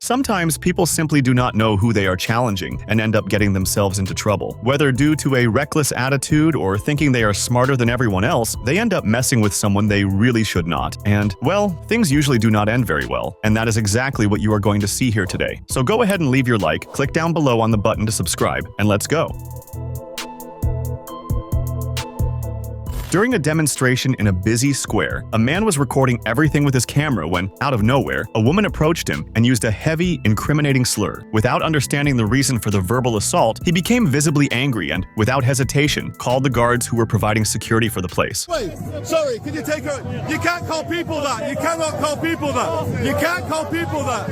Sometimes people simply do not know who they are challenging and end up getting themselves into trouble. Whether due to a reckless attitude or thinking they are smarter than everyone else, they end up messing with someone they really should not. And, well, things usually do not end very well. And that is exactly what you are going to see here today. So go ahead and leave your like, click down below on the button to subscribe, and let's go. During a demonstration in a busy square, a man was recording everything with his camera when, out of nowhere, a woman approached him and used a heavy, incriminating slur. Without understanding the reason for the verbal assault, he became visibly angry and, without hesitation, called the guards who were providing security for the place. Wait, sorry, can you take her? You can't call people that. You cannot call people that. You can't call people that.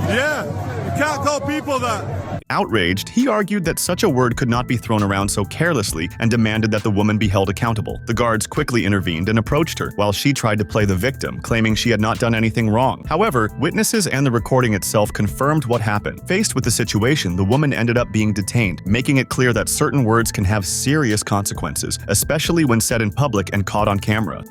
Yeah, you can't call people that. Outraged, he argued that such a word could not be thrown around so carelessly and demanded that the woman be held accountable. The guards quickly intervened and approached her, while she tried to play the victim, claiming she had not done anything wrong. However, witnesses and the recording itself confirmed what happened. Faced with the situation, the woman ended up being detained, making it clear that certain words can have serious consequences, especially when said in public and caught on camera.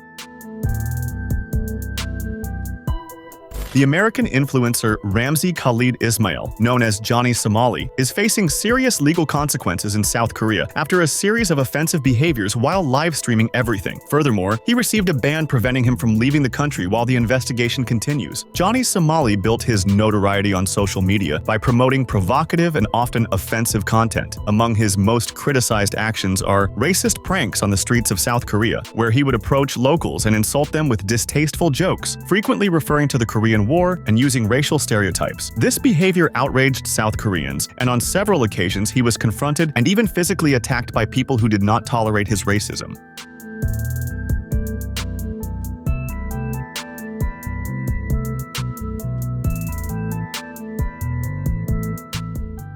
The American influencer Ramzi Khalid Ismail, known as Johnny Somali, is facing serious legal consequences in South Korea after a series of offensive behaviors while live streaming everything. Furthermore, he received a ban preventing him from leaving the country while the investigation continues. Johnny Somali built his notoriety on social media by promoting provocative and often offensive content. Among his most criticized actions are racist pranks on the streets of South Korea, where he would approach locals and insult them with distasteful jokes, frequently referring to the Korean War and using racial stereotypes. This behavior outraged South Koreans, and on several occasions he was confronted and even physically attacked by people who did not tolerate his racism.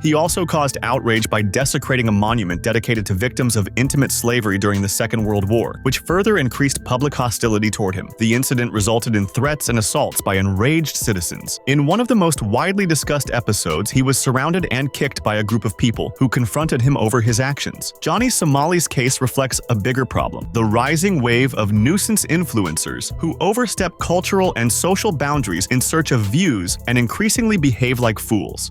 He also caused outrage by desecrating a monument dedicated to victims of intimate slavery during the Second World War, which further increased public hostility toward him. The incident resulted in threats and assaults by enraged citizens. In one of the most widely discussed episodes, he was surrounded and kicked by a group of people who confronted him over his actions. Johnny Somali's case reflects a bigger problem: the rising wave of nuisance influencers who overstep cultural and social boundaries in search of views and increasingly behave like fools.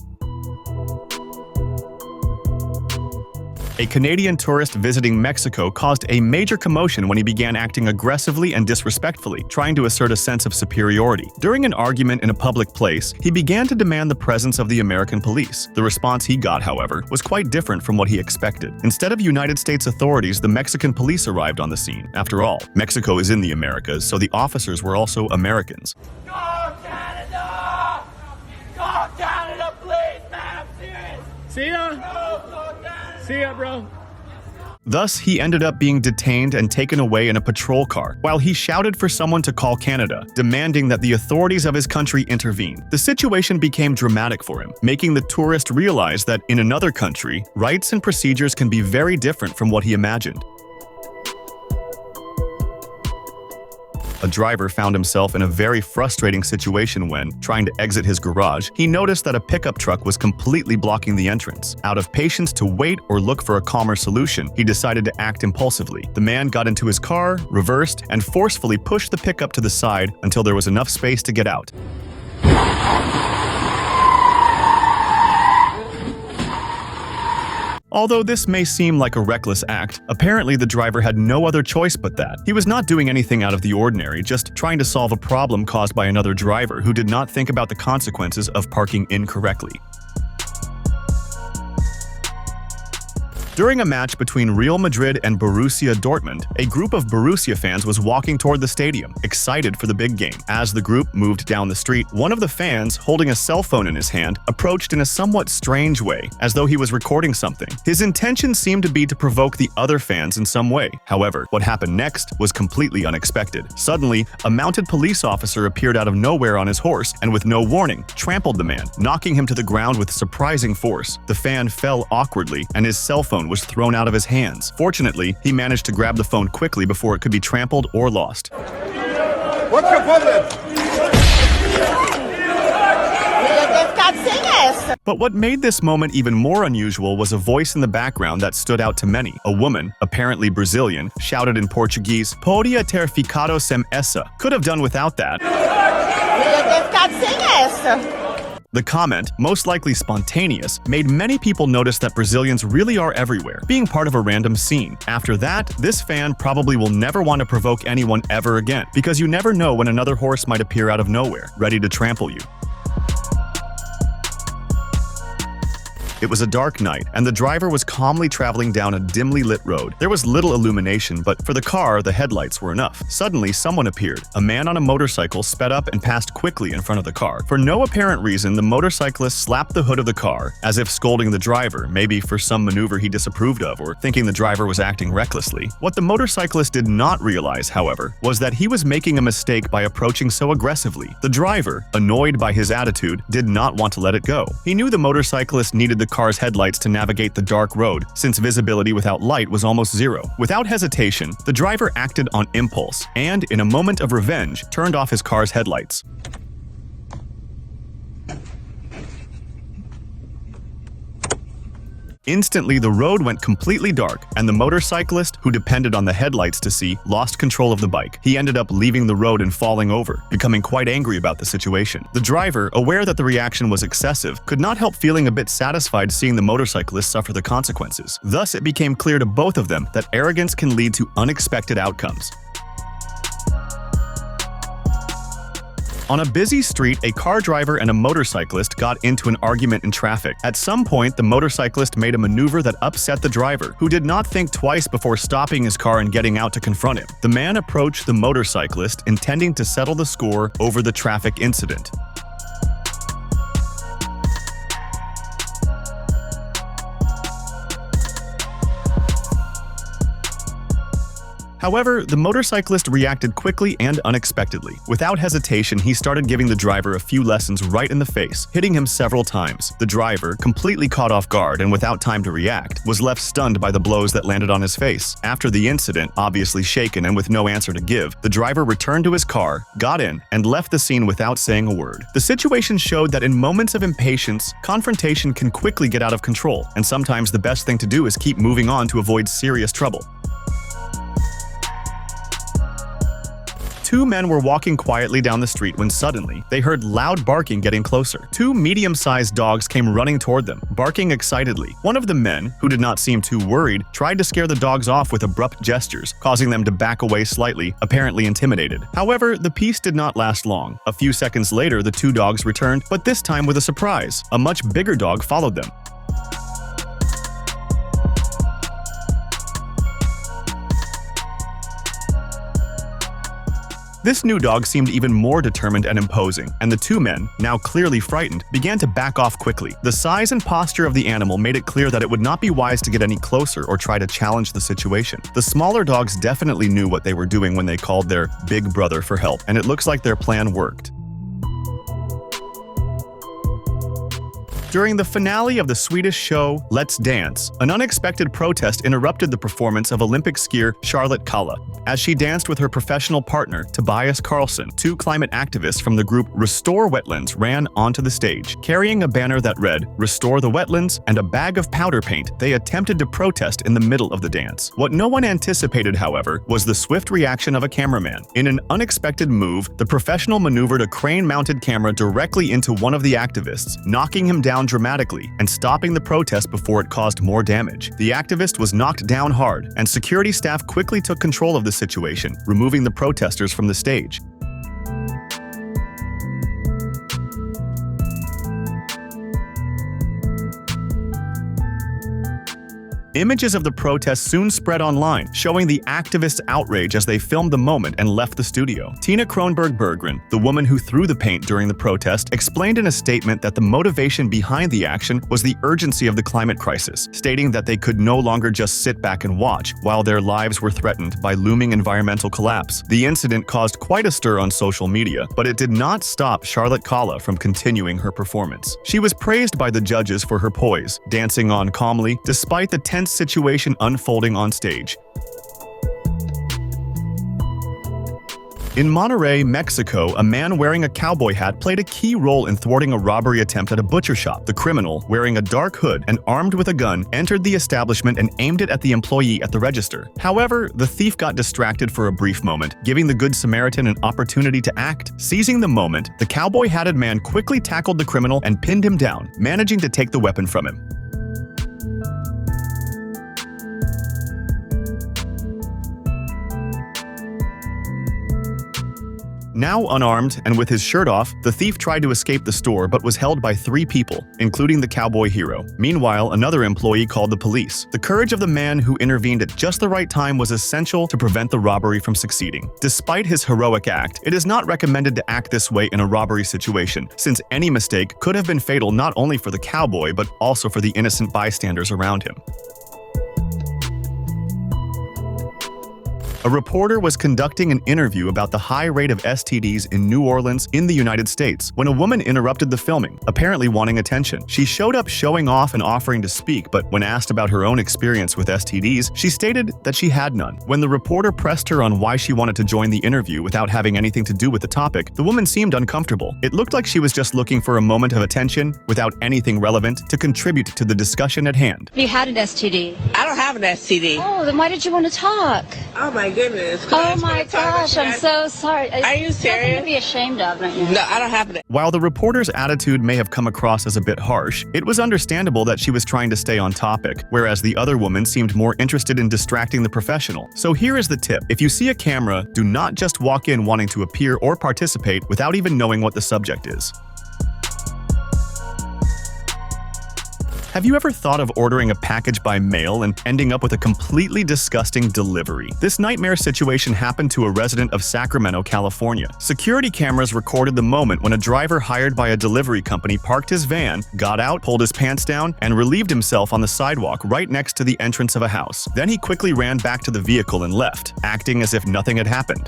A Canadian tourist visiting Mexico caused a major commotion when he began acting aggressively and disrespectfully, trying to assert a sense of superiority. During an argument in a public place, he began to demand the presence of the American police. The response he got, however, was quite different from what he expected. Instead of United States authorities, the Mexican police arrived on the scene. After all, Mexico is in the Americas, so the officers were also Americans. Go Canada! Go Canada, please, man! I'm serious! See ya! See ya, bro. Thus, he ended up being detained and taken away in a patrol car, while he shouted for someone to call Canada, demanding that the authorities of his country intervene. The situation became dramatic for him, making the tourist realize that in another country, rights and procedures can be very different from what he imagined. A driver found himself in a very frustrating situation when, trying to exit his garage, he noticed that a pickup truck was completely blocking the entrance. Out of patience to wait or look for a calmer solution, he decided to act impulsively. The man got into his car, reversed, and forcefully pushed the pickup to the side until there was enough space to get out. Although this may seem like a reckless act, apparently the driver had no other choice but that. He was not doing anything out of the ordinary, just trying to solve a problem caused by another driver who did not think about the consequences of parking incorrectly. During a match between Real Madrid and Borussia Dortmund, a group of Borussia fans was walking toward the stadium, excited for the big game. As the group moved down the street, one of the fans, holding a cell phone in his hand, approached in a somewhat strange way, as though he was recording something. His intention seemed to be to provoke the other fans in some way. However, what happened next was completely unexpected. Suddenly, a mounted police officer appeared out of nowhere on his horse and, with no warning, trampled the man, knocking him to the ground with surprising force. The fan fell awkwardly, and his cell phone was thrown out of his hands. Fortunately, he managed to grab the phone quickly before it could be trampled or lost. What's your problem? But what made this moment even more unusual was a voice in the background that stood out to many. A woman, apparently Brazilian, shouted in Portuguese, "Podia ter ficado sem essa." Could have done without that. The comment, most likely spontaneous, made many people notice that Brazilians really are everywhere, being part of a random scene. After that, this fan probably will never want to provoke anyone ever again, because you never know when another horse might appear out of nowhere, ready to trample you. It was a dark night, and the driver was calmly traveling down a dimly lit road. There was little illumination, but for the car, the headlights were enough. Suddenly, someone appeared. A man on a motorcycle sped up and passed quickly in front of the car. For no apparent reason, the motorcyclist slapped the hood of the car, as if scolding the driver, maybe for some maneuver he disapproved of or thinking the driver was acting recklessly. What the motorcyclist did not realize, however, was that he was making a mistake by approaching so aggressively. The driver, annoyed by his attitude, did not want to let it go. He knew the motorcyclist needed the car's headlights to navigate the dark road, since visibility without light was almost zero. Without hesitation, the driver acted on impulse and, in a moment of revenge, turned off his car's headlights. Instantly, the road went completely dark, and the motorcyclist, who depended on the headlights to see, lost control of the bike. He ended up leaving the road and falling over, becoming quite angry about the situation. The driver, aware that the reaction was excessive, could not help feeling a bit satisfied seeing the motorcyclist suffer the consequences. Thus, it became clear to both of them that arrogance can lead to unexpected outcomes. On a busy street, a car driver and a motorcyclist got into an argument in traffic. At some point, the motorcyclist made a maneuver that upset the driver, who did not think twice before stopping his car and getting out to confront him. The man approached the motorcyclist, intending to settle the score over the traffic incident. However, the motorcyclist reacted quickly and unexpectedly. Without hesitation, he started giving the driver a few lessons right in the face, hitting him several times. The driver, completely caught off guard and without time to react, was left stunned by the blows that landed on his face. After the incident, obviously shaken and with no answer to give, the driver returned to his car, got in, and left the scene without saying a word. The situation showed that in moments of impatience, confrontation can quickly get out of control, and sometimes the best thing to do is keep moving on to avoid serious trouble. Two men were walking quietly down the street when suddenly, they heard loud barking getting closer. Two medium-sized dogs came running toward them, barking excitedly. One of the men, who did not seem too worried, tried to scare the dogs off with abrupt gestures, causing them to back away slightly, apparently intimidated. However, the peace did not last long. A few seconds later, the two dogs returned, but this time with a surprise. A much bigger dog followed them. This new dog seemed even more determined and imposing, and the two men, now clearly frightened, began to back off quickly. The size and posture of the animal made it clear that it would not be wise to get any closer or try to challenge the situation. The smaller dogs definitely knew what they were doing when they called their big brother for help, and it looks like their plan worked. During the finale of the Swedish show Let's Dance, an unexpected protest interrupted the performance of Olympic skier Charlotte Kalla. As she danced with her professional partner, Tobias Karlsson, two climate activists from the group Restore Wetlands ran onto the stage. Carrying a banner that read, "Restore the Wetlands," and a bag of powder paint, they attempted to protest in the middle of the dance. What no one anticipated, however, was the swift reaction of a cameraman. In an unexpected move, the professional maneuvered a crane-mounted camera directly into one of the activists, knocking him down dramatically and stopping the protest before it caused more damage. The activist was knocked down hard, and security staff quickly took control of the situation, removing the protesters from the stage. Images of the protest soon spread online, showing the activists' outrage as they filmed the moment and left the studio. Tina Kronberg Berggren, the woman who threw the paint during the protest, explained in a statement that the motivation behind the action was the urgency of the climate crisis, stating that they could no longer just sit back and watch while their lives were threatened by looming environmental collapse. The incident caused quite a stir on social media, but it did not stop Charlotte Kalla from continuing her performance. She was praised by the judges for her poise, dancing on calmly despite the tense situation unfolding on stage. In Monterrey, Mexico, a man wearing a cowboy hat played a key role in thwarting a robbery attempt at a butcher shop. The criminal, wearing a dark hood and armed with a gun, entered the establishment and aimed it at the employee at the register. However, the thief got distracted for a brief moment, giving the Good Samaritan an opportunity to act. Seizing the moment, the cowboy-hatted man quickly tackled the criminal and pinned him down, managing to take the weapon from him. Now unarmed and with his shirt off, the thief tried to escape the store but was held by 3 people, including the cowboy hero. Meanwhile, another employee called the police. The courage of the man who intervened at just the right time was essential to prevent the robbery from succeeding. Despite his heroic act, it is not recommended to act this way in a robbery situation, since any mistake could have been fatal not only for the cowboy but also for the innocent bystanders around him. A reporter was conducting an interview about the high rate of STDs in New Orleans in the United States when a woman interrupted the filming, apparently wanting attention. She showed up showing off and offering to speak, but when asked about her own experience with STDs, she stated that she had none. When the reporter pressed her on why she wanted to join the interview without having anything to do with the topic, the woman seemed uncomfortable. It looked like she was just looking for a moment of attention without anything relevant to contribute to the discussion at hand. You had an STD. I don't have an STD. Oh, then why did you want to talk? Oh my goodness. Oh my gosh, I'm so sorry. Are you serious? Nothing to be ashamed of, don't you? No, I don't have it. While the reporter's attitude may have come across as a bit harsh, it was understandable that she was trying to stay on topic, whereas the other woman seemed more interested in distracting the professional. So here is the tip. If you see a camera, do not just walk in wanting to appear or participate without even knowing what the subject is. Have you ever thought of ordering a package by mail and ending up with a completely disgusting delivery? This nightmare situation happened to a resident of Sacramento, California. Security cameras recorded the moment when a driver hired by a delivery company parked his van, got out, pulled his pants down, and relieved himself on the sidewalk right next to the entrance of a house. Then he quickly ran back to the vehicle and left, acting as if nothing had happened.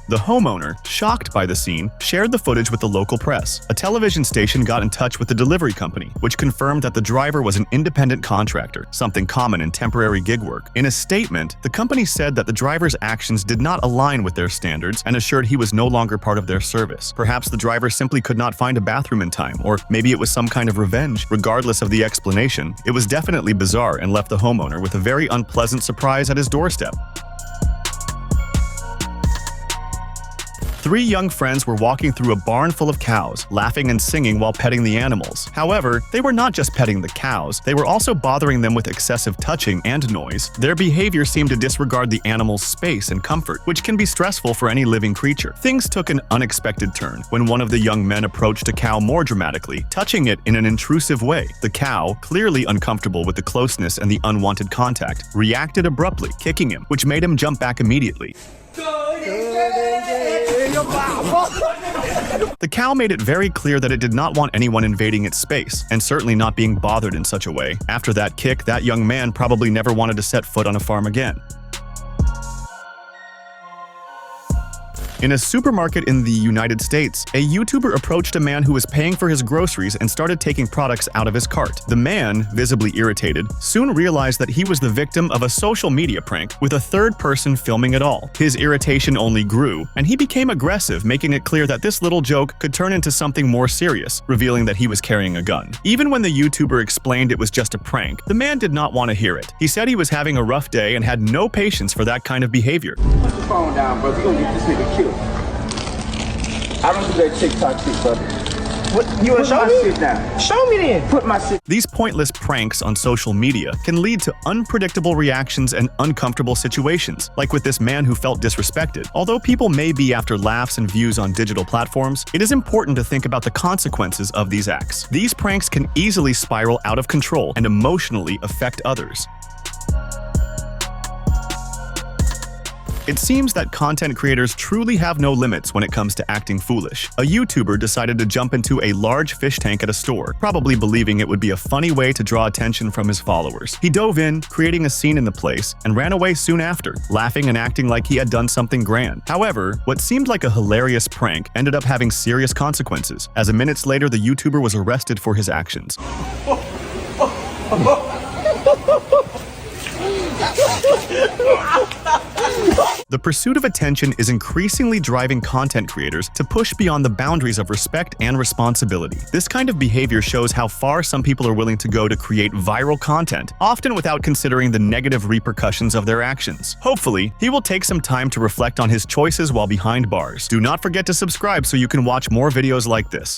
The homeowner, shocked by the scene, shared the footage with the local press. A television station got in touch with the delivery company, which confirmed that the driver was an independent contractor, something common in temporary gig work. In a statement, the company said that the driver's actions did not align with their standards and assured he was no longer part of their service. Perhaps the driver simply could not find a bathroom in time, or maybe it was some kind of revenge. Regardless of the explanation, it was definitely bizarre and left the homeowner with a very unpleasant surprise at his doorstep. 3 young friends were walking through a barn full of cows, laughing and singing while petting the animals. However, they were not just petting the cows, they were also bothering them with excessive touching and noise. Their behavior seemed to disregard the animals' space and comfort, which can be stressful for any living creature. Things took an unexpected turn when one of the young men approached a cow more dramatically, touching it in an intrusive way. The cow, clearly uncomfortable with the closeness and the unwanted contact, reacted abruptly, kicking him, which made him jump back immediately. The cow made it very clear that it did not want anyone invading its space, and certainly not being bothered in such a way. After that kick, that young man probably never wanted to set foot on a farm again. In a supermarket in the United States, a YouTuber approached a man who was paying for his groceries and started taking products out of his cart. The man, visibly irritated, soon realized that he was the victim of a social media prank with a third person filming it all. His irritation only grew, and he became aggressive, making it clear that this little joke could turn into something more serious, revealing that he was carrying a gun. Even when the YouTuber explained it was just a prank, the man did not want to hear it. He said he was having a rough day and had no patience for that kind of behavior. Put the phone down, brother. You're gonna get this nigga killed. I don't do that TikTok shit, brother. What? You wanna show me? Shit down. Show me then. Put my shit. These pointless pranks on social media can lead to unpredictable reactions and uncomfortable situations, like with this man who felt disrespected. Although people may be after laughs and views on digital platforms, it is important to think about the consequences of these acts. These pranks can easily spiral out of control and emotionally affect others. It seems that content creators truly have no limits when it comes to acting foolish. A YouTuber decided to jump into a large fish tank at a store, probably believing it would be a funny way to draw attention from his followers. He dove in, creating a scene in the place, and ran away soon after, laughing and acting like he had done something grand. However, what seemed like a hilarious prank ended up having serious consequences, as minutes later the YouTuber was arrested for his actions. The pursuit of attention is increasingly driving content creators to push beyond the boundaries of respect and responsibility. This kind of behavior shows how far some people are willing to go to create viral content, often without considering the negative repercussions of their actions. Hopefully, he will take some time to reflect on his choices while behind bars. Do not forget to subscribe so you can watch more videos like this.